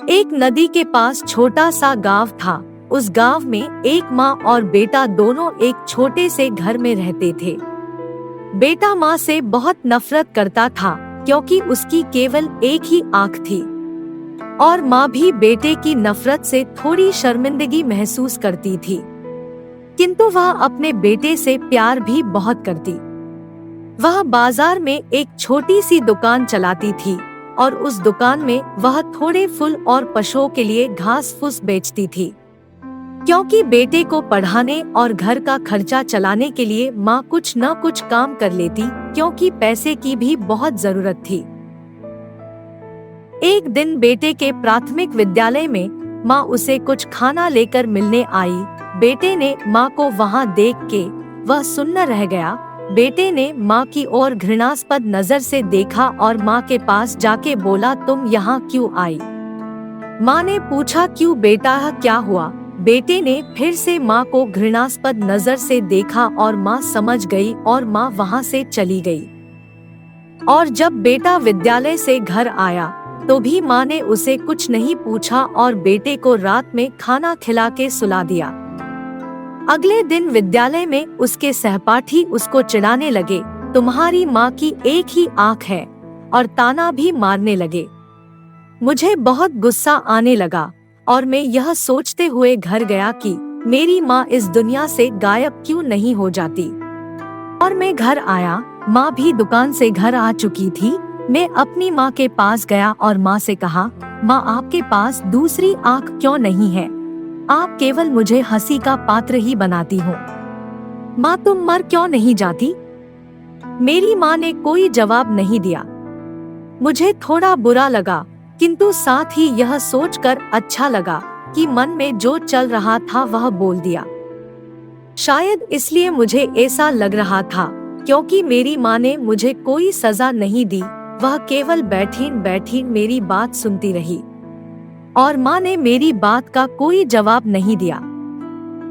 एक नदी के पास छोटा सा गांव था। उस गांव में एक माँ और बेटा दोनों एक छोटे से घर में रहते थे। बेटा माँ से बहुत नफरत करता था क्योंकि उसकी केवल एक ही आँख थी, और माँ भी बेटे की नफरत से थोड़ी शर्मिंदगी महसूस करती थी, किंतु वह अपने बेटे से प्यार भी बहुत करती। वह बाजार में एक छोटी सी दुकान चलाती थी और उस दुकान में वह थोड़े फूल और पशुओं के लिए घास फूस बेचती थी, क्योंकि बेटे को पढ़ाने और घर का खर्चा चलाने के लिए माँ कुछ न कुछ काम कर लेती, क्योंकि पैसे की भी बहुत जरूरत थी। एक दिन बेटे के प्राथमिक विद्यालय में माँ उसे कुछ खाना लेकर मिलने आई। बेटे ने माँ को वहाँ देख के वह सुन्न रह गया। बेटे ने माँ की ओर घृणास्पद नजर से देखा और माँ के पास जाके बोला, तुम यहाँ क्यों आई? माँ ने पूछा, क्यों बेटा, क्या हुआ? बेटे ने फिर से माँ को घृणास्पद नजर से देखा और माँ समझ गई और माँ वहाँ से चली गई। और जब बेटा विद्यालय से घर आया तो भी माँ ने उसे कुछ नहीं पूछा और बेटे को रात में खाना खिला के सुला दिया। अगले दिन विद्यालय में उसके सहपाठी उसको चिढ़ाने लगे, तुम्हारी माँ की एक ही आँख है, और ताना भी मारने लगे। मुझे बहुत गुस्सा आने लगा और मैं यह सोचते हुए घर गया कि मेरी माँ इस दुनिया से गायब क्यों नहीं हो जाती। और मैं घर आया, माँ भी दुकान से घर आ चुकी थी। मैं अपनी माँ के पास गया और माँ से कहा, माँ आपके पास दूसरी आँख क्यों नहीं है? आप केवल मुझे हंसी का पात्र ही बनाती हो। माँ तुम मर क्यों नहीं जाती? मेरी माँ ने कोई जवाब नहीं दिया। मुझे थोड़ा बुरा लगा, किंतु साथ ही यह सोचकर अच्छा लगा कि मन में जो चल रहा था वह बोल दिया। शायद इसलिए मुझे ऐसा लग रहा था क्योंकि मेरी माँ ने मुझे कोई सजा नहीं दी, वह केवल बैठी बैठी मेरी बात सुनती रही और माँ ने मेरी बात का कोई जवाब नहीं दिया।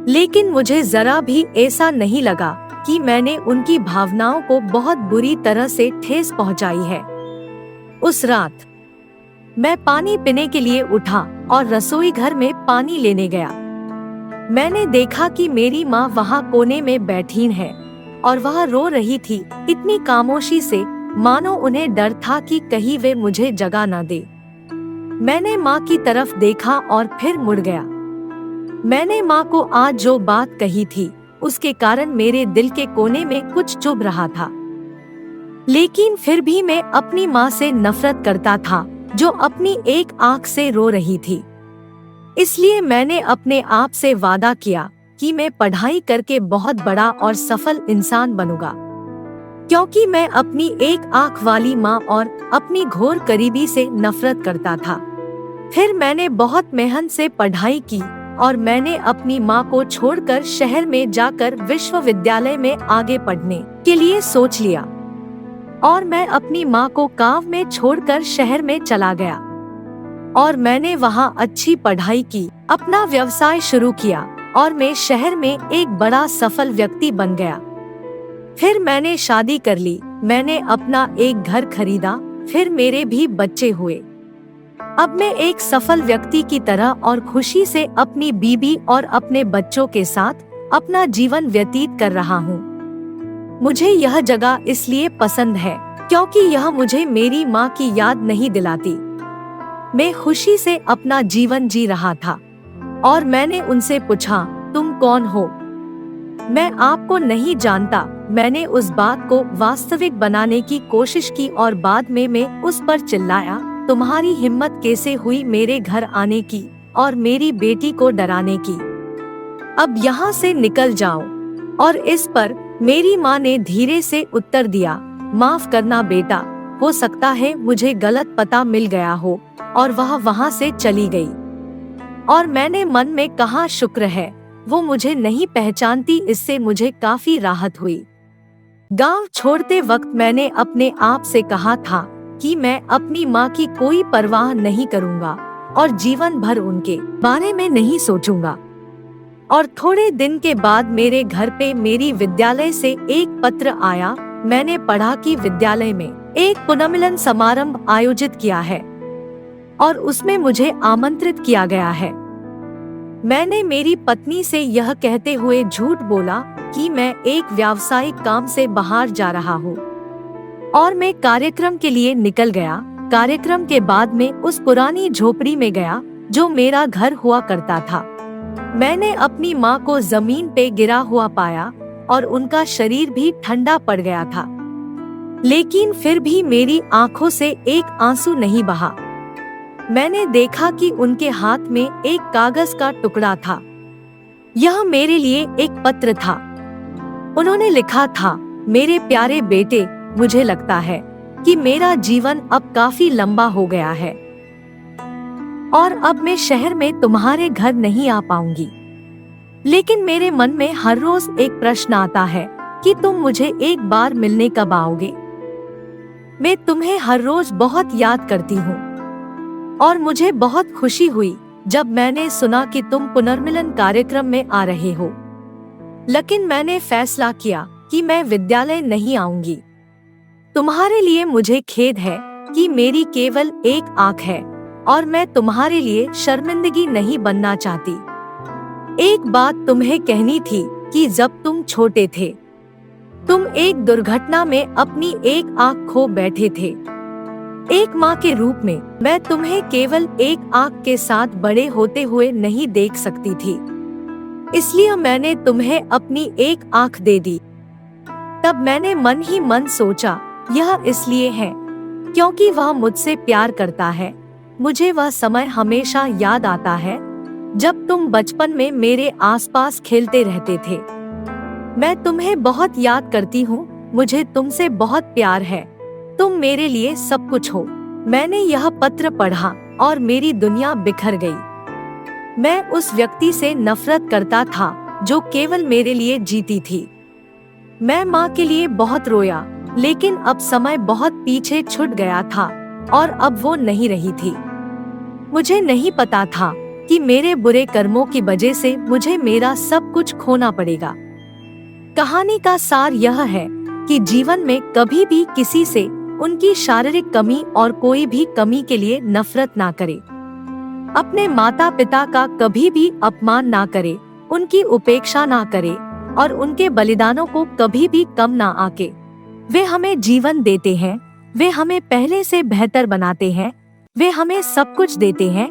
लेकिन मुझे जरा भी ऐसा नहीं लगा कि मैंने उनकी भावनाओं को बहुत बुरी तरह से ठेस पहुंचाई है। उस रात मैं पानी पीने के लिए उठा और रसोई घर में पानी लेने गया। मैंने देखा कि मेरी माँ वहाँ कोने में बैठी है और वह रो रही थी, इतनी खामोशी से मानो उन्हें डर था कि कहीं वे मुझे जगा न दे। मैंने माँ की तरफ देखा और फिर मुड़ गया। मैंने माँ को आज जो बात कही थी उसके कारण मेरे दिल के कोने में कुछ चुभ रहा था, लेकिन फिर भी मैं अपनी माँ से नफरत करता था जो अपनी एक आँख से रो रही थी। इसलिए मैंने अपने आप से वादा किया कि मैं पढ़ाई करके बहुत बड़ा और सफल इंसान बनूंगा, क्योंकि मैं अपनी एक आँख वाली माँ और अपनी घोर करीबी से नफरत करता था। फिर मैंने बहुत मेहनत से पढ़ाई की और मैंने अपनी माँ को छोड़कर शहर में जाकर विश्वविद्यालय में आगे पढ़ने के लिए सोच लिया, और मैं अपनी माँ को गांव में छोड़कर शहर में चला गया और मैंने वहाँ अच्छी पढ़ाई की, अपना व्यवसाय शुरू किया और मैं शहर में एक बड़ा सफल व्यक्ति बन गया। फिर मैंने शादी कर ली, मैंने अपना एक घर खरीदा, फिर मेरे भी बच्चे हुए। अब मैं एक सफल व्यक्ति की तरह और खुशी से अपनी बीवी और अपने बच्चों के साथ अपना जीवन व्यतीत कर रहा हूँ। मुझे यह जगह इसलिए पसंद है क्योंकि यह मुझे मेरी माँ की याद नहीं दिलाती। मैं खुशी से अपना जीवन जी रहा था और मैंने उनसे पूछा, तुम कौन हो? मैं आपको नहीं जानता। मैंने उस बात को वास्तविक बनाने की कोशिश की और बाद में मैं उस पर चिल्लाया, तुम्हारी हिम्मत कैसे हुई मेरे घर आने की और मेरी बेटी को डराने की? अब यहाँ से निकल जाओ। और इस पर मेरी माँ ने धीरे से उत्तर दिया, माफ करना बेटा, हो सकता है मुझे गलत पता मिल गया हो, और वह वहाँ से चली गई। और मैंने मन में कहा, शुक्र है वो मुझे नहीं पहचानती, इससे मुझे काफी राहत हुई। गांव छोड़ते वक्त मैंने अपने आप से कहा था कि मैं अपनी माँ की कोई परवाह नहीं करूँगा और जीवन भर उनके बारे में नहीं सोचूंगा। और थोड़े दिन के बाद मेरे घर पे मेरी विद्यालय से एक पत्र आया। मैंने पढ़ा कि विद्यालय में एक पुनर्मिलन समारोह आयोजित किया है। और उसमें मुझे आमंत्रित किया गया है। मैंने मेरी पत्नी से यह कहते हुए झूठ बोला कि मैं एक व्यावसायिक काम से बाहर जा रहा हूँ, और मैं कार्यक्रम के लिए निकल गया। कार्यक्रम के बाद में उस पुरानी झोपड़ी में गया जो मेरा घर हुआ करता था। मैंने अपनी माँ को जमीन पे गिरा हुआ पाया और उनका शरीर भी ठंडा पड़ गया था, लेकिन फिर भी मेरी आंखों से एक आंसू नहीं बहा। मैंने देखा कि उनके हाथ में एक कागज का टुकड़ा था। यह मेरे लिए एक पत्र था। उन्होंने लिखा था, मेरे प्यारे बेटे, मुझे लगता है कि मेरा जीवन अब काफी लंबा हो गया है और अब मैं शहर में तुम्हारे घर नहीं आ पाऊंगी, लेकिन मेरे मन में हर रोज एक प्रश्न आता है कि तुम मुझे एक बार मिलने कब आओगे। मैं तुम्हें हर रोज बहुत याद करती हूँ और मुझे बहुत खुशी हुई जब मैंने सुना कि तुम पुनर्मिलन कार्यक्रम में आ रहे हो, लेकिन मैंने फैसला किया कि मैं विद्यालय नहीं आऊंगी। तुम्हारे लिए मुझे खेद है कि मेरी केवल एक आंख है और मैं तुम्हारे लिए शर्मिंदगी नहीं बनना चाहती। एक बात तुम्हें कहनी थी कि जब तुम छोटे थे, तुम एक दुर्घटना में अपनी एक आंख खो बैठे थे। एक माँ के रूप में मैं तुम्हें केवल एक आंख के साथ बड़े होते हुए नहीं देख सकती थी, इसलिए मैंने तुम्हें अपनी एक आंख दे दी। तब मैंने मन ही मन सोचा, यह इसलिए है क्योंकि वह मुझसे प्यार करता है। मुझे वह समय हमेशा याद आता है जब तुम बचपन में मेरे आसपास खेलते रहते थे। मैं तुम्हें बहुत याद करती हूँ। मुझे तुमसे बहुत प्यार है। तुम मेरे लिए सब कुछ हो। मैंने यह पत्र पढ़ा और मेरी दुनिया बिखर गई। मैं उस व्यक्ति से नफरत करता था जो केवल मेरे लिए जीती थी। मैं माँ के लिए बहुत रोया, लेकिन अब समय बहुत पीछे छूट गया था और अब वो नहीं रही थी। मुझे नहीं पता था कि मेरे बुरे कर्मों की वजह से मुझे मेरा सब कुछ खोना पड़ेगा। कहानी का सार यह है कि जीवन में कभी भी किसी से उनकी शारीरिक कमी और कोई भी कमी के लिए नफरत ना करे। अपने माता पिता का कभी भी अपमान ना करे, उनकी उपेक्षा ना करे और उनके बलिदानों को कभी भी कम ना आके। वे हमें जीवन देते हैं, वे हमें पहले से बेहतर बनाते हैं, वे हमें सब कुछ देते हैं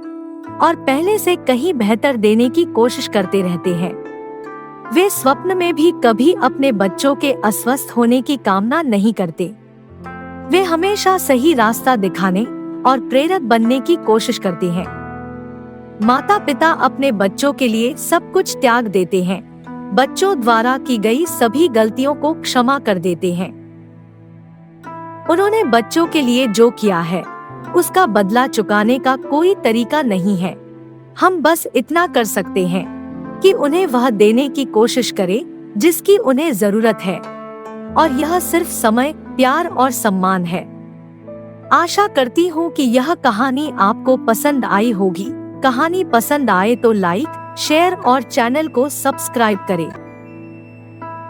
और पहले से कहीं बेहतर देने की कोशिश करते रहते हैं। वे स्वप्न में भी कभी अपने बच्चों के अस्वस्थ होने की कामना नहीं करते। वे हमेशा सही रास्ता दिखाने और प्रेरक बनने की कोशिश करते हैं। माता पिता अपने बच्चों के लिए सब कुछ त्याग देते हैं, बच्चों द्वारा की गई सभी गलतियों को क्षमा कर देते हैं। उन्होंने बच्चों के लिए जो किया है उसका बदला चुकाने का कोई तरीका नहीं है। हम बस इतना कर सकते हैं कि उन्हें वह देने की कोशिश करें जिसकी उन्हें जरूरत है, और यह सिर्फ समय, प्यार और सम्मान है। आशा करती हूँ कि यह कहानी आपको पसंद आई होगी। कहानी पसंद आए तो लाइक, शेयर और चैनल को सब्सक्राइब करें।